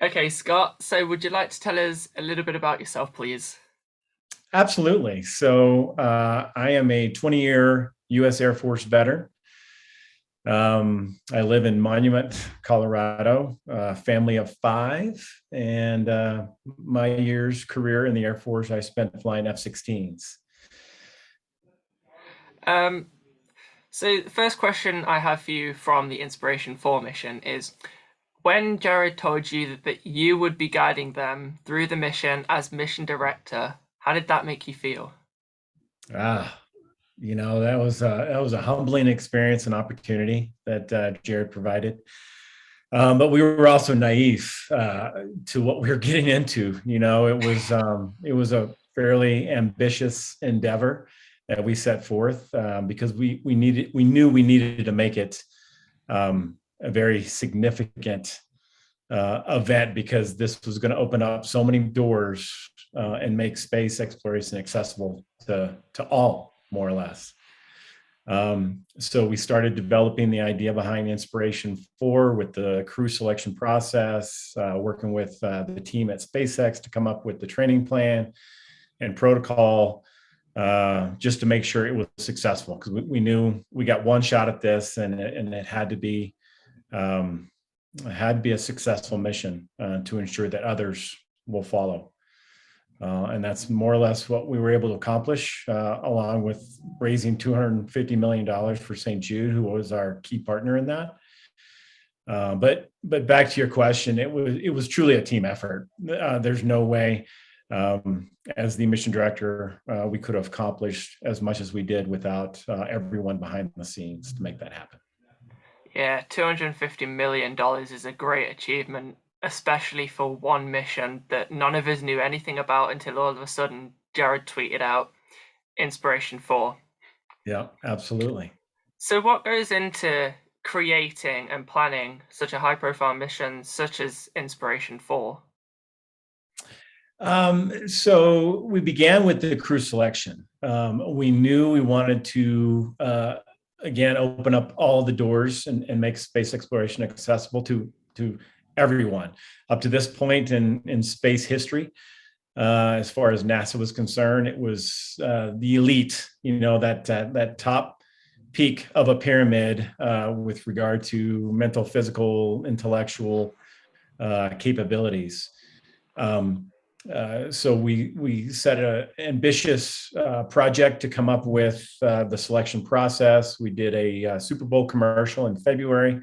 Okay, Scott, so would you like to tell us a little bit about yourself, please? Absolutely. I am a 20-year U.S. Air Force veteran. I live in Monument, Colorado, family of five. And my years career in the Air Force, I spent flying F-16s. Um, so the first question I have for you from the Inspiration4 mission is when Jared told you that you would be guiding them through the mission as mission director, how did that make you feel? Ah, that was a humbling experience and opportunity that Jared provided. But we were also naive to what we were getting into. It was a fairly ambitious endeavor that we set forth because we knew we needed to make it a very significant event because this was going to open up so many doors and make space exploration accessible to all, more or less. So we started developing the idea behind Inspiration4 with the crew selection process, working with the team at SpaceX to come up with the training plan and protocol, just to make sure it was successful. Because we knew we got one shot at this, and it um, had to be a successful mission to ensure that others will follow. And that's more or less what we were able to accomplish, along with raising $250 million for St. Jude, who was our key partner in that. But back to your question, it was truly a team effort. There's no way, as the mission director, we could have accomplished as much as we did without everyone behind the scenes to make that happen. Yeah, $250 million is a great achievement, especially for one mission that none of us knew anything about until all of a sudden Jared tweeted out Inspiration4. Yeah, absolutely. So, what goes into creating and planning such a high profile mission such as Inspiration4? So we began with the crew selection. We knew we wanted to, again, open up all the doors and make space exploration accessible to everyone. Up to this point in space history, as far as NASA was concerned, it was the elite, that top peak of a pyramid with regard to mental, physical, intellectual capabilities. Um, so we set an ambitious project to come up with the selection process. We did a Super Bowl commercial in February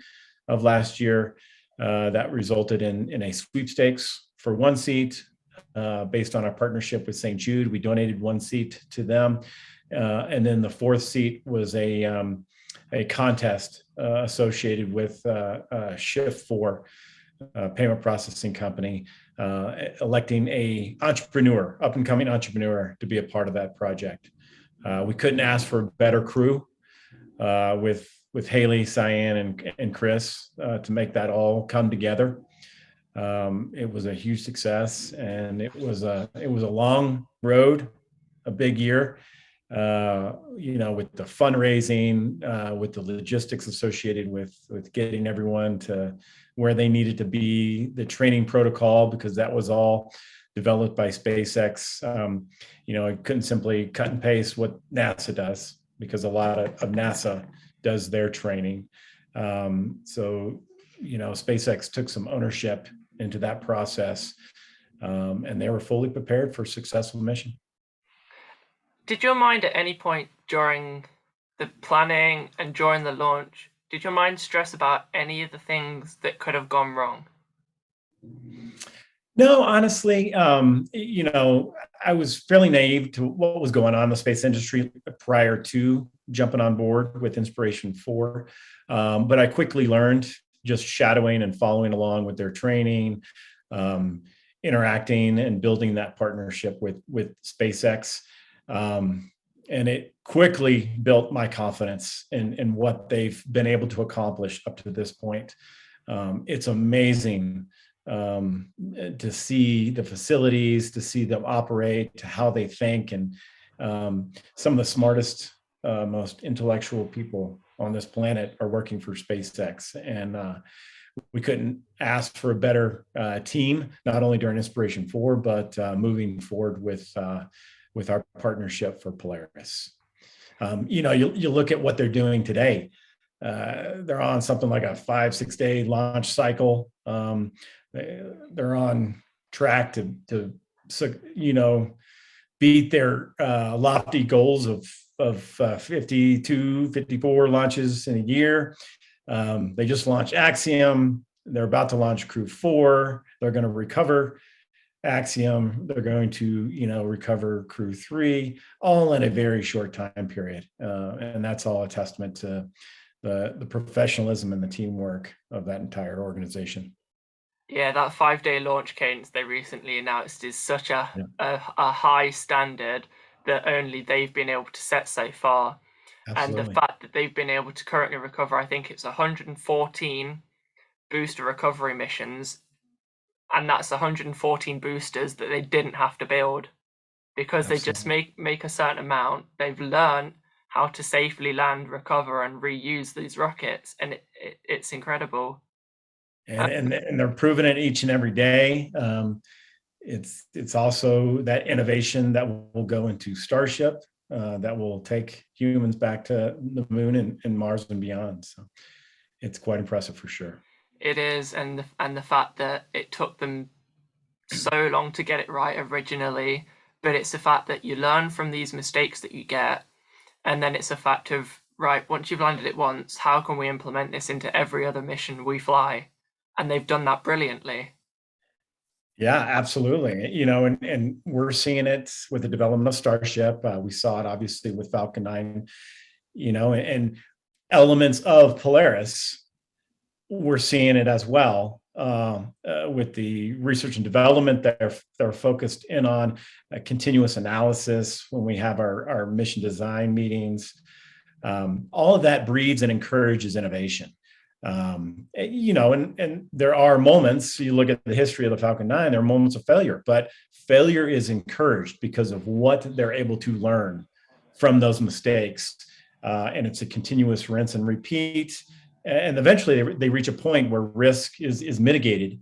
of last year that resulted in a sweepstakes for one seat. Based on our partnership with St. Jude, we donated one seat to them, and then the fourth seat was a contest associated with Shift4 payment processing company, electing a entrepreneur, up and coming entrepreneur, to be a part of that project. We couldn't ask for a better crew with Haley, Cyan, and Chris to make that all come together. It was a huge success, and it was a long road, a big year. With the fundraising, with the logistics associated with getting everyone to where they needed to be, the training protocol, because that was all developed by SpaceX. It couldn't simply cut and paste what NASA does, because a lot of NASA does their training. SpaceX took some ownership into that process, and they were fully prepared for a successful mission. Did your mind at any point during the planning and during the launch, did your mind stress about any of the things that could have gone wrong? No, honestly, I was fairly naive to what was going on in the space industry prior to jumping on board with Inspiration4. But I quickly learned, just shadowing and following along with their training, interacting and building that partnership with SpaceX. And it quickly built my confidence in what they've been able to accomplish up to this point. It's amazing to see the facilities, to see them operate, to how they think, and some of the smartest, most intellectual people on this planet are working for SpaceX. And we couldn't ask for a better team, not only during Inspiration4, but moving forward with our partnership for Polaris. You look at what they're doing today. They're on something like a 5-6 day launch cycle. They're on track to beat their lofty goals of 52, 54 launches in a year. They just launched Axiom. They're about to launch Crew 4. They're going to recover Axiom. They're going to, recover Crew 3, all in a very short time period. And that's all a testament to the professionalism and the teamwork of that entire organization. Yeah, that 5-day launch cadence they recently announced is such a high standard that only they've been able to set so far. And the Absolutely. fact that they've been able to currently recover, I think it's 114 booster recovery missions, and that's 114 boosters that they didn't have to build because they just Absolutely. make a certain amount. They've learned how to safely land, recover, and reuse these rockets, and it's incredible. And they're proving it each and every day. It's also that innovation that will go into Starship, that will take humans back to the moon and Mars and beyond. So it's quite impressive for sure. It is, and the fact that it took them so long to get it right originally, but it's the fact that you learn from these mistakes that you get, and then it's a fact of, right, once you've landed it once, how can we implement this into every other mission we fly? And they've done that brilliantly. Yeah, absolutely. And we're seeing it with the development of Starship. We saw it obviously with Falcon 9, and elements of Polaris. We're seeing it as well with the research and development. They're focused in on a continuous analysis when we have our mission design meetings. All of that breeds and encourages innovation. And there are moments, you look at the history of the Falcon 9, there are moments of failure, but failure is encouraged because of what they're able to learn from those mistakes. And it's a continuous rinse and repeat. And eventually they reach a point where risk is mitigated.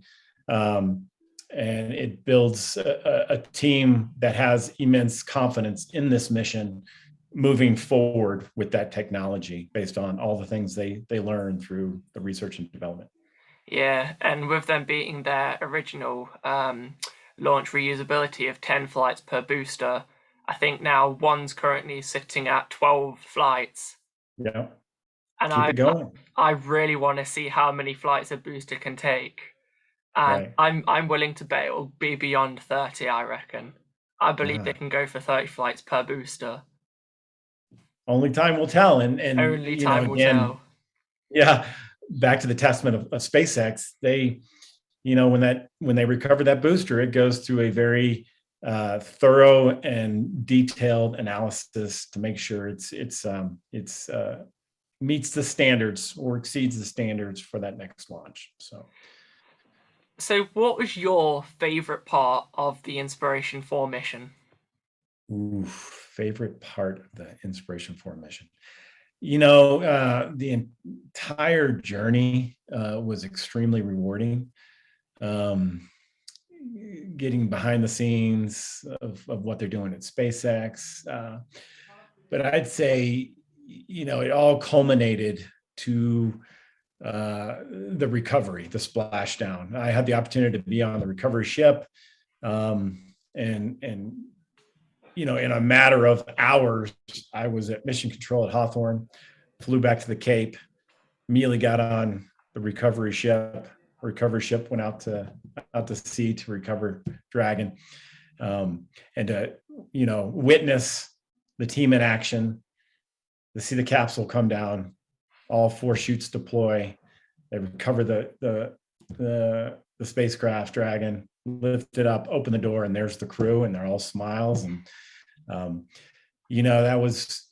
And it builds a team that has immense confidence in this mission moving forward with that technology based on all the things they learn through the research and development. Yeah, and with them beating their original launch reusability of 10 flights per booster, I think now one's currently sitting at 12 flights. Yeah, And keep it going. I really want to see how many flights a booster can take. And Right. I'm willing to bet it'll be beyond 30, I reckon. I believe they can go for 30 flights per booster. Only time will tell. And Only time will again, tell. yeah, back to the testament of SpaceX. They, when they recover that booster, it goes through a very thorough and detailed analysis to make sure it's meets the standards or exceeds the standards for that next launch. So what was your favorite part of the Inspiration4 mission? Favorite part of the Inspiration4 mission. The entire journey was extremely rewarding. Getting behind the scenes of what they're doing at SpaceX. But I'd say, it all culminated to the recovery, the splashdown. I had the opportunity to be on the recovery ship, and in a matter of hours, I was at mission control at Hawthorne, flew back to the Cape, immediately got on the recovery ship. Recovery ship went out to sea to recover Dragon, and to witness the team in action, to see the capsule come down, all 4 chutes deploy. They recover the spacecraft Dragon, lift it up, open the door, and there's the crew, and they're all smiles. And that was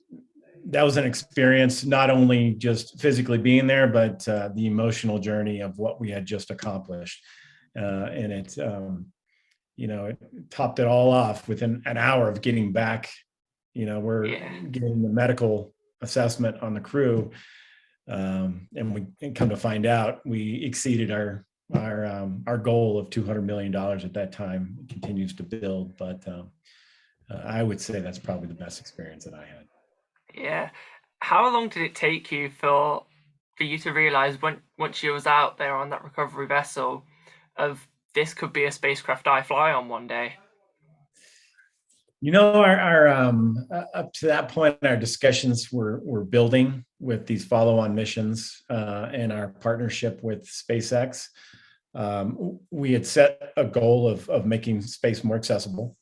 an experience, not only just physically being there, but the emotional journey of what we had just accomplished. And it topped it all off within an hour of getting back. We're getting the medical assessment on the crew. And come to find out, we exceeded our goal of $200 million at that time. It continues to build, but I would say that's probably the best experience that I had. Yeah. How long did it take you for you to realize once you was out there on that recovery vessel of this could be a spacecraft I fly on one day? Our up to that point, our discussions were building with these follow-on missions and our partnership with SpaceX. We had set a goal of making space more accessible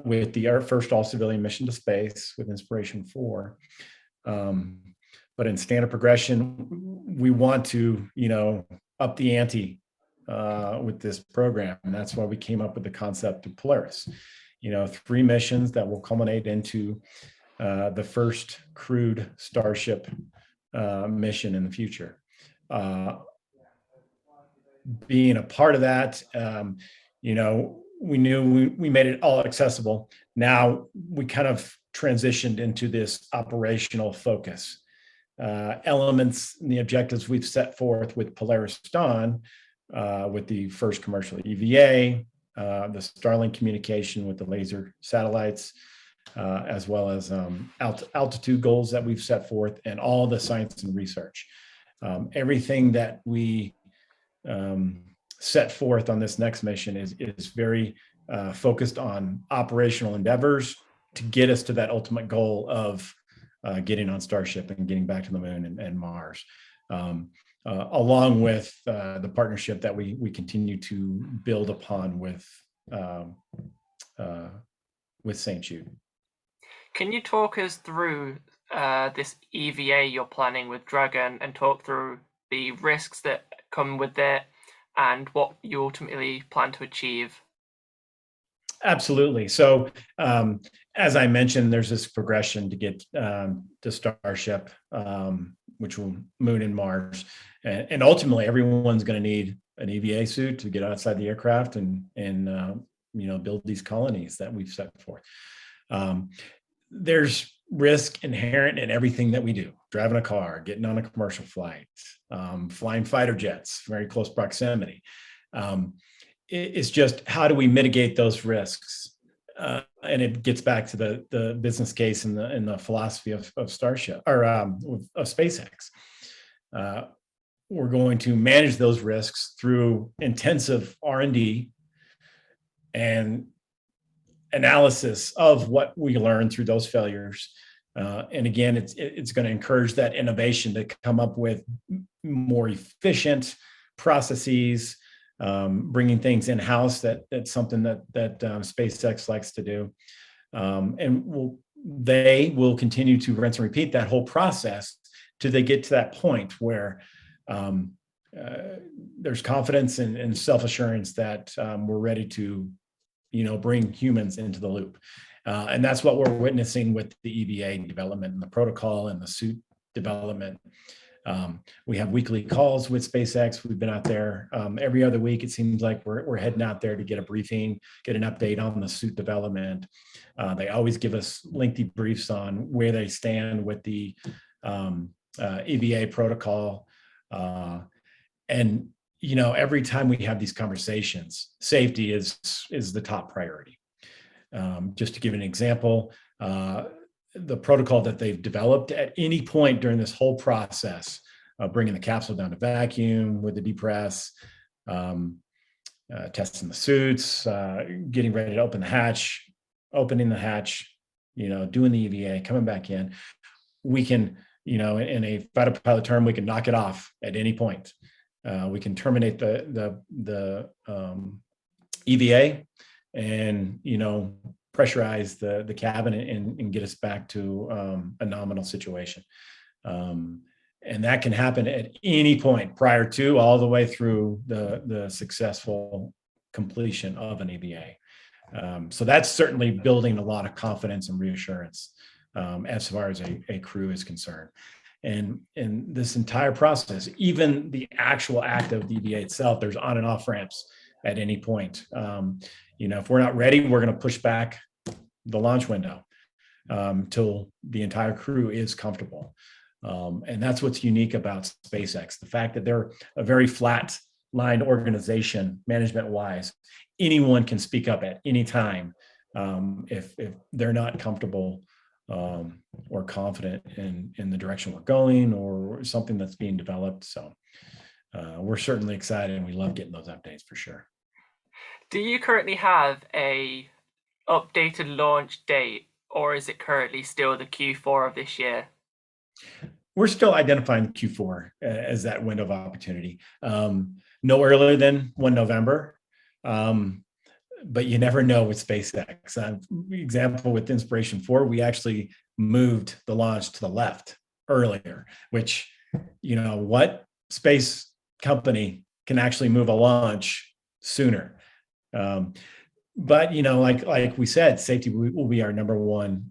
with our first all-civilian mission to space with Inspiration4. But in standard progression, we want to, up the ante with this program, and that's why we came up with the concept of Polaris. 3 missions that will culminate into the first crewed Starship mission in the future. Being a part of that, we knew we made it all accessible. Now we kind of transitioned into this operational focus. Elements and the objectives we've set forth with Polaris Dawn, with the first commercial EVA, the Starlink communication with the laser satellites, as well as altitude goals that we've set forth, and all the science and research. Everything that we set forth on this next mission is very focused on operational endeavors to get us to that ultimate goal of getting on Starship and getting back to the moon and Mars. Along with the partnership that we continue to build upon with St. Jude. Can you talk us through this EVA you're planning with Dragon and talk through the risks that come with it and what you ultimately plan to achieve? Absolutely. So, as I mentioned, there's this progression to get to Starship, which will moon and Mars, and ultimately everyone's going to need an EVA suit to get outside the aircraft and build these colonies that we've set forth. There's risk inherent in everything that we do: driving a car, getting on a commercial flight, flying fighter jets, very close proximity. It's just, how do we mitigate those risks? And it gets back to the business case and the philosophy of Starship, or of SpaceX. We're going to manage those risks through intensive R&D and analysis of what we learn through those failures. And again, it's going to encourage that innovation to come up with more efficient processes, bringing things in-house. That's something that SpaceX likes to do. And they will continue to rinse and repeat that whole process till they get to that point where there's confidence and self-assurance that we're ready to bring humans into the loop. And that's what we're witnessing with the EVA development and the protocol and the suit development. We have weekly calls with SpaceX. We've been out there every other week. It seems like we're heading out there to get a briefing, get an update on the suit development. They always give us lengthy briefs on where they stand with the EVA protocol. And every time we have these conversations, safety is the top priority. Just to give an example, the protocol that they've developed at any point during this whole process, bringing the capsule down to vacuum with the depress, testing the suits, getting ready to open the hatch, opening the hatch, doing the EVA, coming back in, we can, in a fighter pilot term, we can knock it off at any point. We can terminate the EVA and pressurize the cabin and get us back to a nominal situation. And that can happen at any point prior to all the way through the successful completion of an EVA. So that's certainly building a lot of confidence and reassurance as far as a crew is concerned. And in this entire process, even the actual act of the EVA itself, there's on and off ramps at any point. If we're not ready, we're going to push back the launch window till the entire crew is comfortable. And that's what's unique about SpaceX, the fact that they're a very flat lined organization management wise. Anyone can speak up at any time if they're not comfortable or confident in the direction we're going or something that's being developed. So we're certainly excited and we love getting those updates for sure. Do you currently have a updated launch date, or is it currently still the Q4 of this year? We're still identifying Q4 as that window of opportunity. No earlier than 1 November. But you never know with SpaceX. Example with Inspiration4, we actually moved the launch to the left earlier, which, what space company can actually move a launch sooner? But like we said, safety will be our number one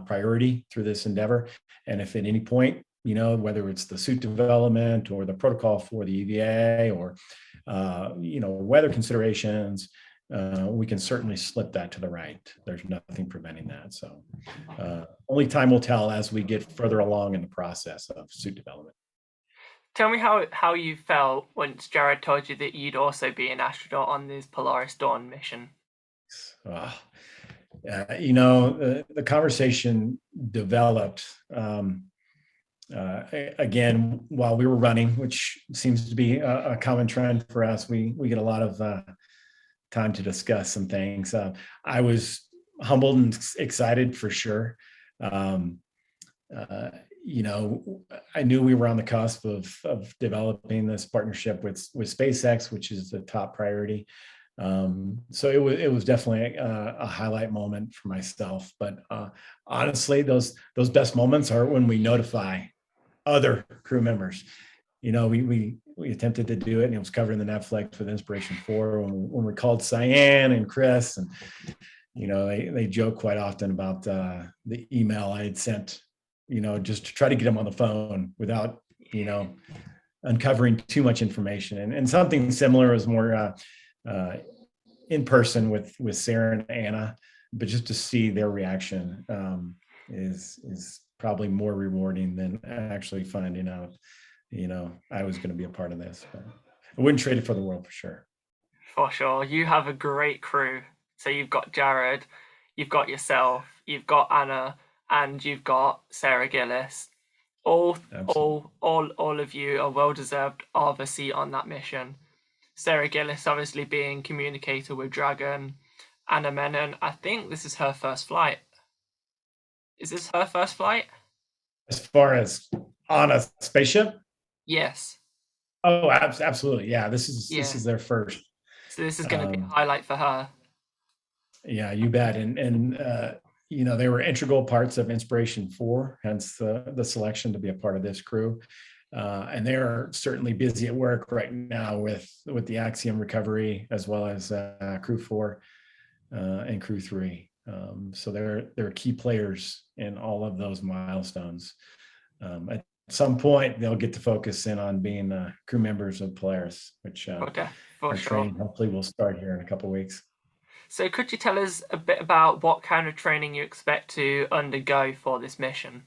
priority through this endeavor. And if at any point, whether it's the suit development or the protocol for the EVA or weather considerations, we can certainly slip that to the right. There's nothing preventing that. So only time will tell as we get further along in the process of suit development. Tell me how you felt once Jared told you that you'd also be an astronaut on this Polaris Dawn mission. The conversation developed again while we were running, which seems to be a common trend for us. We get a lot of time to discuss some things. I was humbled and excited for sure. I knew we were on the cusp of developing this partnership with SpaceX, which is the top priority. So it was definitely a highlight moment for myself. But honestly, those best moments are when we notify other crew members. We attempted to do it, and it was covered in the Netflix with Inspiration4 when we called Cyan and Chris, and they joke quite often about the email I had sent, just to try to get them on the phone without uncovering too much information. And something similar was more in person with Sarah and Anna, but just to see their reaction is probably more rewarding than actually finding out I was going to be a part of this. But I wouldn't trade it for the world for sure. For sure. You have a great crew. So you've got Jared, you've got yourself, you've got Anna, and you've got Sarah Gillis. All of you are well deserved of a seat on that mission. Sarah Gillis obviously being communicator with Dragon. Anna Menon, I think this is her first flight. Is this her first flight? As far as on a spaceship? Yes. Oh, absolutely. Yeah, this is their first. So this is going to be a highlight for her. Yeah, you bet. And they were integral parts of Inspiration4, hence the selection to be a part of this crew. And they're certainly busy at work right now with the Axiom recovery, as well as Crew 4 and Crew 3. So they're key players in all of those milestones. At some point, they'll get to focus in on being crew members of Polaris, which our training hopefully will start here in a couple of weeks. So could you tell us a bit about what kind of training you expect to undergo for this mission?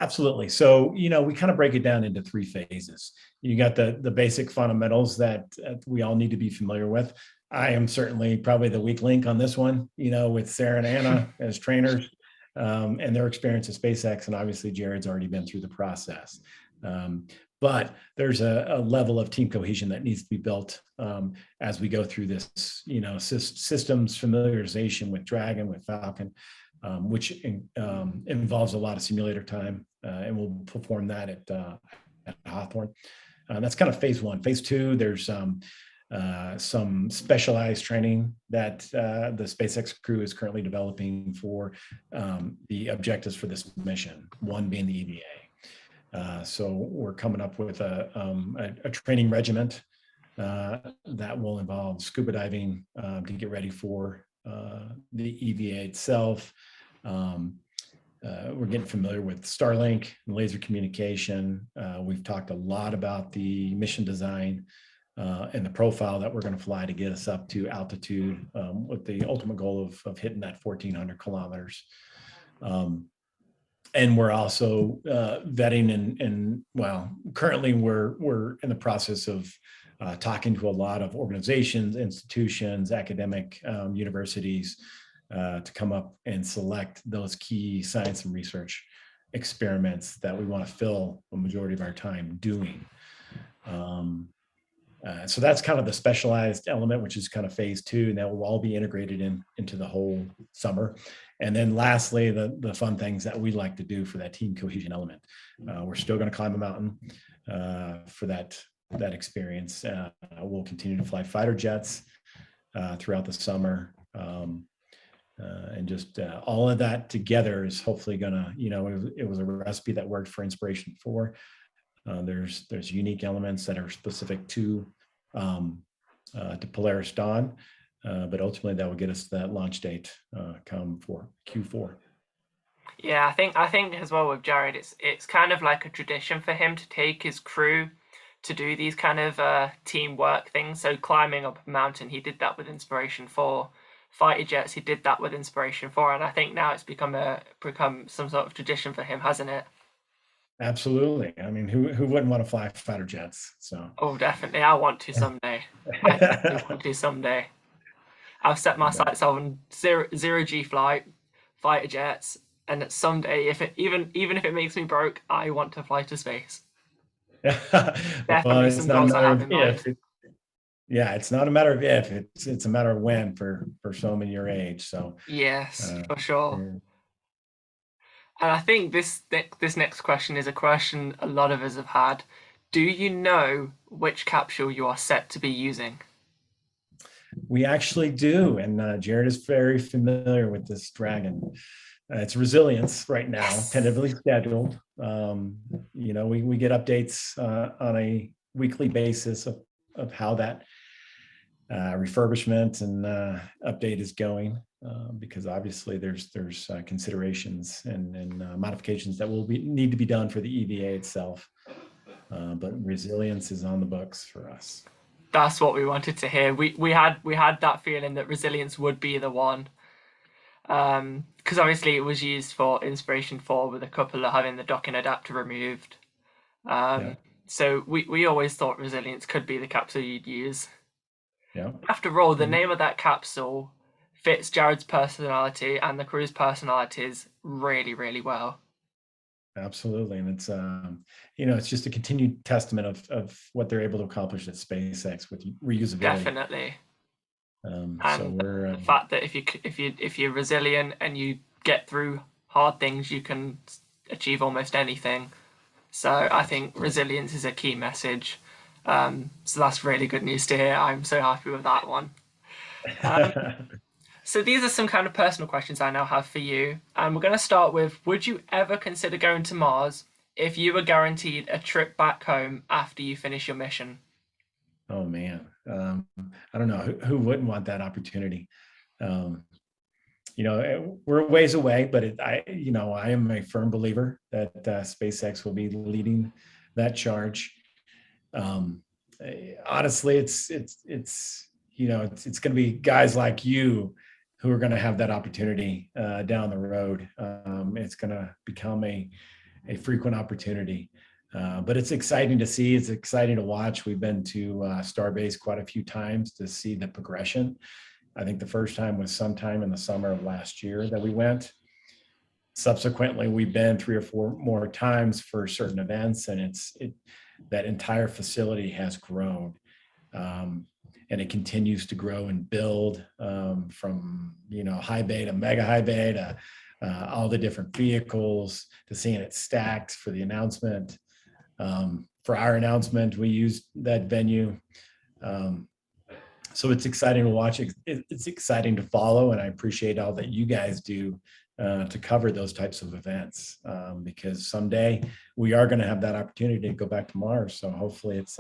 Absolutely. So, we kind of break it down into 3 phases. You got the basic fundamentals that we all need to be familiar with. I am certainly probably the weak link on this one, with Sarah and Anna as trainers and their experience at SpaceX. And obviously Jared's already been through the process. But there's a level of team cohesion that needs to be built as we go through this, systems familiarization with Dragon, with Falcon, which involves a lot of simulator time, and we'll perform that at Hawthorne. That's kind of phase 1. Phase 2, there's some specialized training that the SpaceX crew is currently developing for the objectives for this mission, one being the EVA. So we're coming up with a training regiment that will involve scuba diving to get ready for the EVA itself. We're getting familiar with Starlink and laser communication. We've talked a lot about the mission design and the profile that we're going to fly to get us up to altitude with the ultimate goal of hitting that 1,400 kilometers. and we're also vetting and well, currently we're in the process of talking to a lot of organizations, institutions, academic universities to come up and select those key science and research experiments that we want to fill a majority of our time doing. So that's kind of the specialized element, which is kind of phase two, and that will all be integrated into the whole summer. And then lastly, the fun things that we like to do for that team cohesion element. We're still going to climb a mountain for that experience. We'll continue to fly fighter jets throughout the summer. And just all of that together is hopefully gonna, it was a recipe that worked for Inspiration4. There's unique elements that are specific to Polaris Dawn, but ultimately that will get us that launch date come for Q4. Yeah, I think as well with Jared, it's kind of like a tradition for him to take his crew to do these kind of teamwork things. So climbing up a mountain, he did that with Inspiration4. Fighter jets, he did that with Inspiration4, and I think now it's become some sort of tradition for him, hasn't it? Absolutely. I mean, who wouldn't want to fly fighter jets? So. Oh, definitely. I want to someday. I definitely want to someday. I've set my sights on zero G flight, fighter jets, and someday, if it even if it makes me broke, I want to fly to space. Well, Definitely it's some not a goals I matter have of in mind. if. Yeah, it's not a matter of if, it's a matter of when for some in your age. So Yes, for sure. yeah. And I think this next question is a question a lot of us have had. Do you know which capsule you are set to be using? We actually do, and Jared is very familiar with this dragon. It's resilience right now, Yes. tentatively scheduled. We get updates on a weekly basis of how that refurbishment and update is going, because obviously there's considerations and modifications that will need to be done for the EVA itself. But resilience is on the books for us. That's what we wanted to hear. We had that feeling that resilience would be the one. Because obviously it was used for Inspiration4 with a couple of having the docking adapter removed. Yeah, So we always thought resilience could be the capsule you'd use. yeah. After all, the name of that capsule fits Jared's personality and the crew's personalities really, really well. Absolutely, and it's just a continued testament of what they're able to accomplish at SpaceX with reusability. Definitely. So And we're the fact that if you're resilient and you get through hard things, you can achieve almost anything. So I think resilience is a key message. So that's really good news to hear. I'm so happy with that one. So these are some kind of personal questions I now have for you. And we're going to start with, would you ever consider going to Mars if you were guaranteed a trip back home after you finish your mission? Oh man, I don't know who wouldn't want that opportunity. Um, we're a ways away, but I am a firm believer that SpaceX will be leading that charge. Um, Honestly, it's going to be guys like you who are going to have that opportunity down the road. It's going to become a frequent opportunity. But it's exciting to see. It's exciting to watch. We've been to Starbase quite a few times to see the progression. I think the first time was sometime in the summer of last year that we went. Subsequently, we've been 3 or 4 more times for certain events, and that entire facility has grown. And it continues to grow and build, from high bay to mega high bay to all the different vehicles, to seeing it stacked for the announcement. For our announcement, we used that venue. So it's exciting to watch. It's exciting to follow, and I appreciate all that you guys do to cover those types of events, because someday we are going to have that opportunity to go back to Mars. So hopefully it's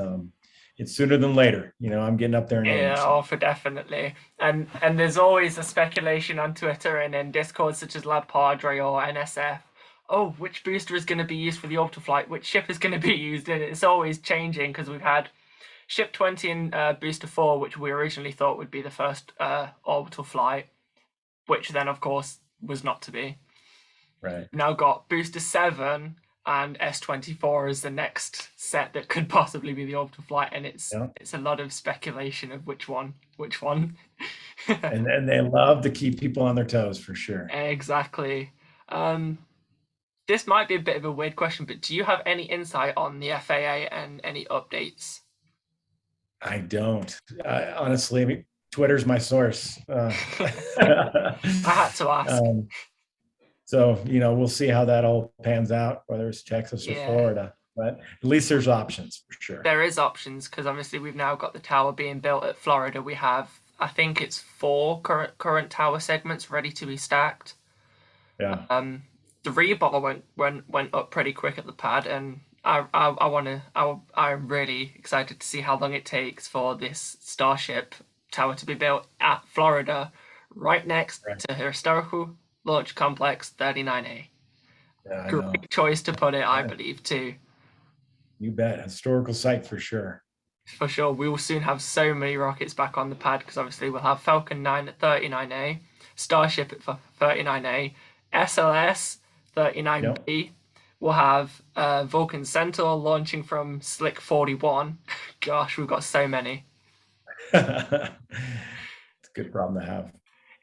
sooner than later. I'm getting up there in age. Yeah, So. oh, for definitely. And there's always a speculation on Twitter and in Discord such as Lab Padre or NSF. Oh, which booster is going to be used for the orbital flight? Which ship is going to be used? And it's always changing because we've had Ship 20 and Booster 4, which we originally thought would be the first orbital flight, which then, of course, was not to be. Right. Now got Booster 7 and S24 as the next set that could possibly be the orbital flight, and Yeah. it's a lot of speculation of which one. And they love to keep people on their toes for sure. Exactly. Um, this might be a bit of a weird question, but do you have any insight on the FAA and any updates? I don't. Honestly, I mean, Twitter's my source. I had to ask. Um, so, we'll see how that all pans out, whether it's Texas or Yeah, Florida. But at least there's options for sure. there is options because obviously we've now got the tower being built at Florida. We have, I think it's four current tower segments ready to be stacked. Yeah. Um, the rebar went up pretty quick at the pad, and I'm really excited to see how long it takes for this Starship tower to be built at Florida, right next Right. to historical launch complex 39A. Yeah, I know. Great choice to put it, I Yeah, believe, too. you bet. Historical site for sure. For sure, we will soon have so many rockets back on the pad because obviously we'll have Falcon 9 at 39A, Starship at 39A, SLS Yep. 39B. We'll have Vulcan Centaur launching from Slick 41. Gosh, we've got so many. It's a good problem to have.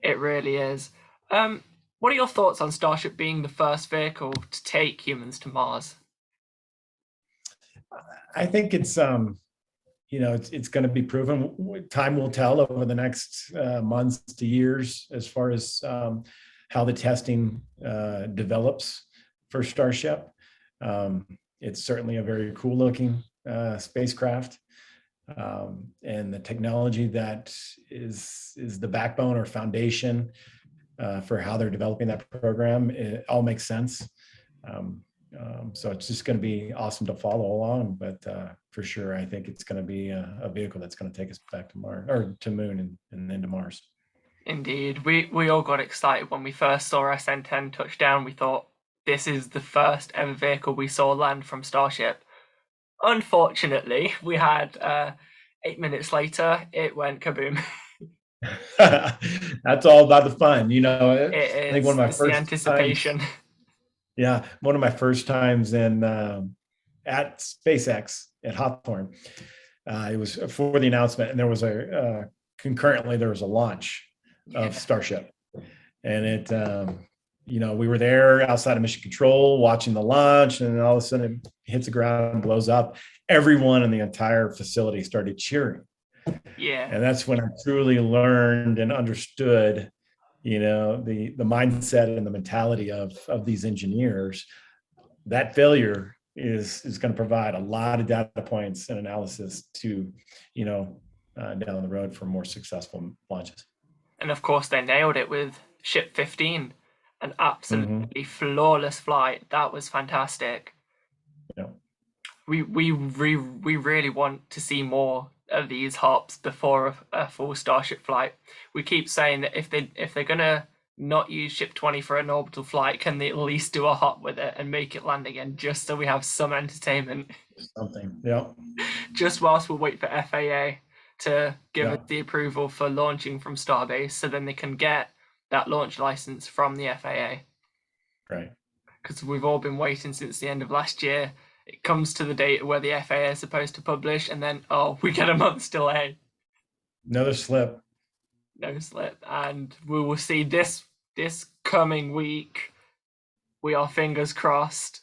It really is. What are your thoughts on Starship being the first vehicle to take humans to Mars? I think it's going to be proven. Time will tell over the next months to years as far as how the testing develops for Starship. It's certainly a very cool looking spacecraft. And the technology that is the backbone or foundation for how they're developing that program, it all makes sense. So it's just going to be awesome to follow along, but for sure, I think it's going to be a vehicle that's going to take us back to Mars or to Moon and then to Mars. Indeed, we all got excited when we first saw SN10 touch down. We thought this is the first ever vehicle we saw land from Starship. Unfortunately, we had 8 minutes later, it went kaboom. That's all about the fun, I It think one is. of my It's the first times, anticipation. yeah, one of my first times in at SpaceX at Hawthorne. It was for the announcement, and there was concurrently there was a launch of Yeah, Starship, and we were there outside of mission control watching the launch, and then all of a sudden it hits the ground and blows up. Everyone in the entire facility started cheering, yeah. and that's when I truly learned and understood, the mindset and the mentality of these engineers. That failure is going to provide a lot of data points and analysis to, down the road for more successful launches. And of course, they nailed it with Ship 15, an Mm-hmm. absolutely flawless flight. That was fantastic. Yeah. We really want to see more of these hops before a full Starship flight. We keep saying that if they're gonna not use Ship 20 for an orbital flight, can they at least do a hop with it and make it land again, just so we have some entertainment, Something. Yeah. just whilst we wait for FAA to give us Yeah. the approval for launching from Starbase, so then they can get that launch license from the FAA. Right. Because we've all been waiting since the end of last year. It comes to the date where the FAA is supposed to publish, and then we get a month's delay, Another slip. no slip, and we will see this coming week. We are fingers crossed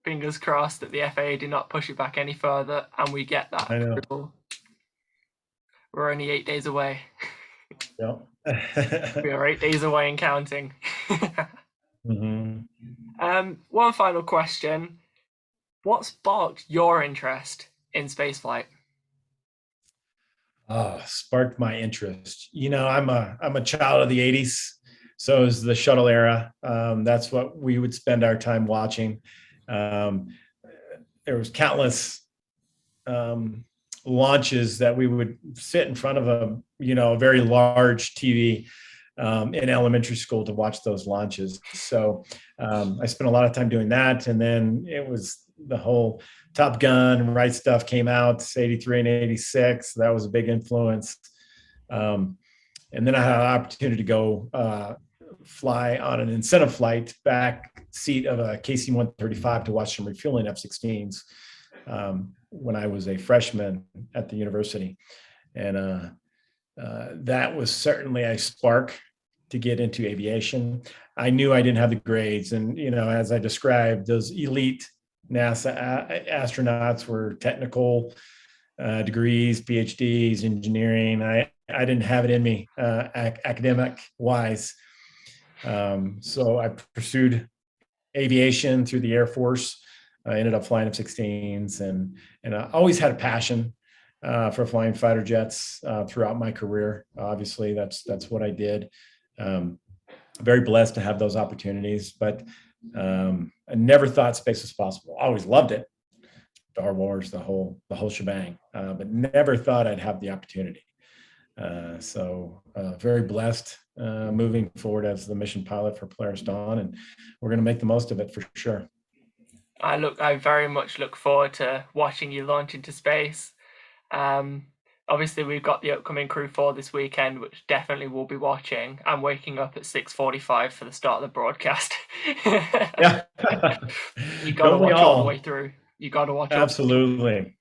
that the FAA do not push it back any further, and we get that I know. approval. We're only 8 days away. Yeah. We are 8 days away and counting. Mm-hmm. One final question. What sparked your interest in spaceflight? Sparked my interest. I'm a child of the '80s, so is the shuttle era. That's what we would spend our time watching. Um, there was countless launches that we would sit in front of a very large TV in elementary school to watch those launches. So I spent a lot of time doing that, and then it was the whole Top Gun, Right Stuff came out '83 and '86. That was a big influence. And then I had an opportunity to go fly on an incentive flight back seat of a KC-135 to watch some refueling F-16s when I was a freshman at the university. And that was certainly a spark to get into aviation. I knew I didn't have the grades. And, as I described, those elite NASA astronauts were technical degrees, PhDs, engineering. I didn't have it in me academic wise. So I pursued aviation through the Air Force. I ended up flying F-16s, and I always had a passion for flying fighter jets throughout my career. Obviously, that's what I did. Very blessed to have those opportunities, but I never thought space was possible. I always loved it. Star Wars, the whole shebang, but never thought I'd have the opportunity. So very blessed moving forward as the mission pilot for Polaris Dawn, and we're going to make the most of it for sure. I very much look forward to watching you launch into space. Obviously, we've got the upcoming Crew 4 this weekend, which definitely we'll be watching. I'm waking up at 6:45 for the start of the broadcast. Yeah. You got to watch all the way through. You got to watch. Absolutely.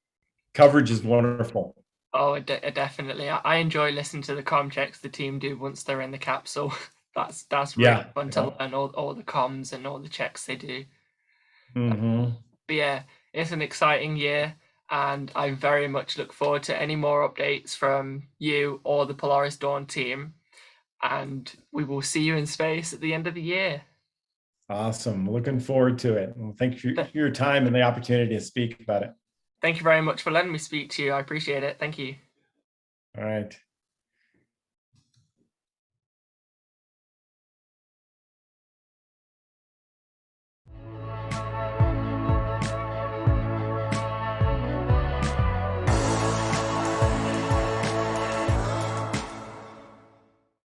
Coverage is wonderful. Oh, definitely. I enjoy listening to the comm checks the team do once they're in the capsule. That's really fun to learn all the comms and all the checks they do. Mm-hmm. But yeah, it's an exciting year, and I very much look forward to any more updates from you or the Polaris Dawn team. And we will see you in space at the end of the year. Awesome. Looking forward to it. Well, thank you for your time and the opportunity to speak about it. Thank you very much for letting me speak to you. I appreciate it. Thank you. All right.